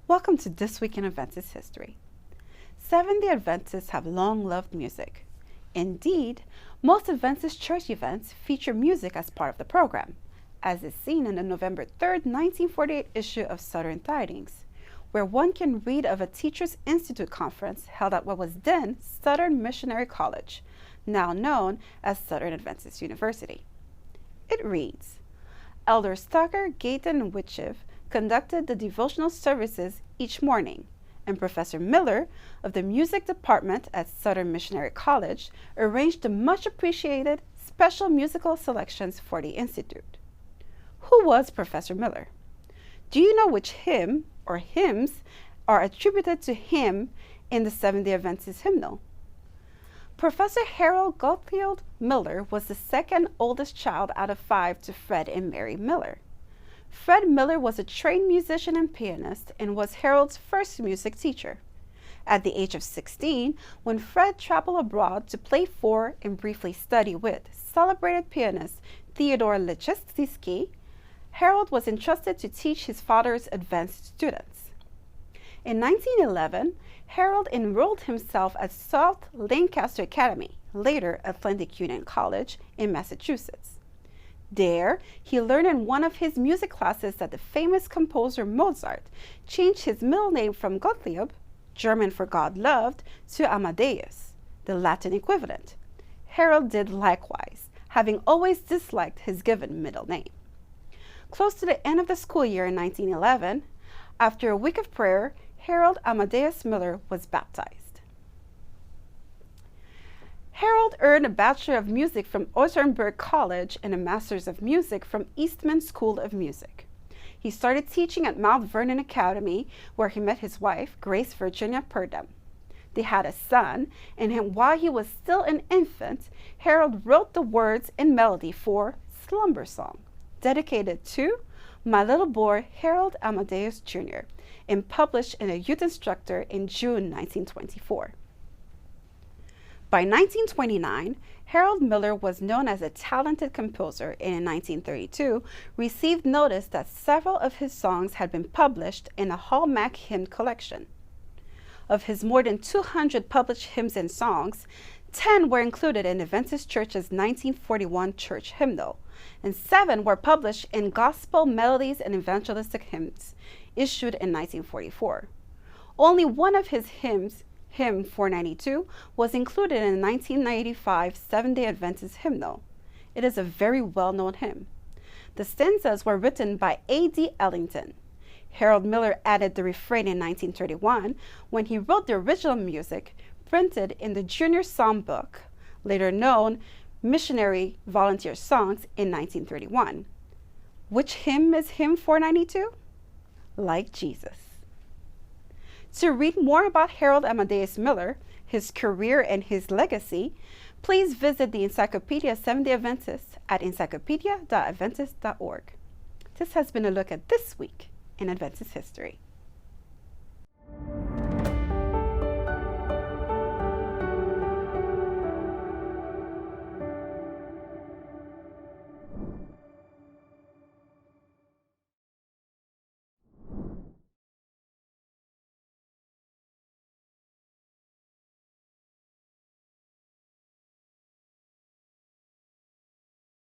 Welcome to This Week in Adventist History. Seventh-day Adventists have long loved music. Indeed, most Adventist church events feature music as part of the program, as is seen in the November 3rd, 1948 issue of Southern Tidings, where one can read of a Teachers Institute conference held at what was then Southern Missionary College, now known as Southern Adventist University. It reads, Elders Tucker, Gayton, and Witchiv conducted the devotional services each morning, and Professor Miller of the music department at Southern Missionary College arranged the much appreciated special musical selections for the Institute. Who was Professor Miller? Do you know which hymn or hymns are attributed to him in the Seventh-day Adventist Hymnal? Professor Harold Gottlieb Miller was the second oldest child out of 5 to Fred and Mary Miller. Fred Miller was a trained musician and pianist and was Harold's first music teacher. At the age of 16, when Fred traveled abroad to play for and briefly study with celebrated pianist Theodore Lechestyski, Harold was entrusted to teach his father's advanced students. In 1911, Harold enrolled himself at South Lancaster Academy, later Atlantic Union College, in Massachusetts. There, he learned in one of his music classes that the famous composer Mozart changed his middle name from Gottlieb, German for God loved, to Amadeus, the Latin equivalent. Harold did likewise, having always disliked his given middle name. Close to the end of the school year in 1911, after a week of prayer, Harold Amadeus Miller was baptized. Harold earned a Bachelor of Music from Otterburg College and a Master's of Music from Eastman School of Music. He started teaching at Mount Vernon Academy, where he met his wife, Grace Virginia Purdom. They had a son, and while he was still an infant, Harold wrote the words and melody for Slumber Song, dedicated to my little boy Harold Amadeus Jr., and published in a Youth Instructor in June 1924. By 1929, Harold Miller was known as a talented composer and in 1932 received notice that several of his songs had been published in a Hallmark hymn collection. Of his more than 200 published hymns and songs, 10 were included in Adventist Church's 1941 church hymnal, and 7 were published in Gospel Melodies and Evangelistic Hymns, issued in 1944. Only one of his hymns, Hymn 492, was included in the 1995 Seventh-day Adventist Hymnal. It is a very well-known hymn. The stanzas were written by A.D. Ellington. Harold Miller added the refrain in 1931 when he wrote the original music printed in the Junior Psalm Book, later known Missionary Volunteer Songs, in 1931. Which hymn is Hymn 492? Like Jesus. To read more about Harold Amadeus Miller, his career, and his legacy, please visit the Encyclopedia Seventh-day Adventist at encyclopedia.adventist.org. This has been a look at This Week in Adventist History.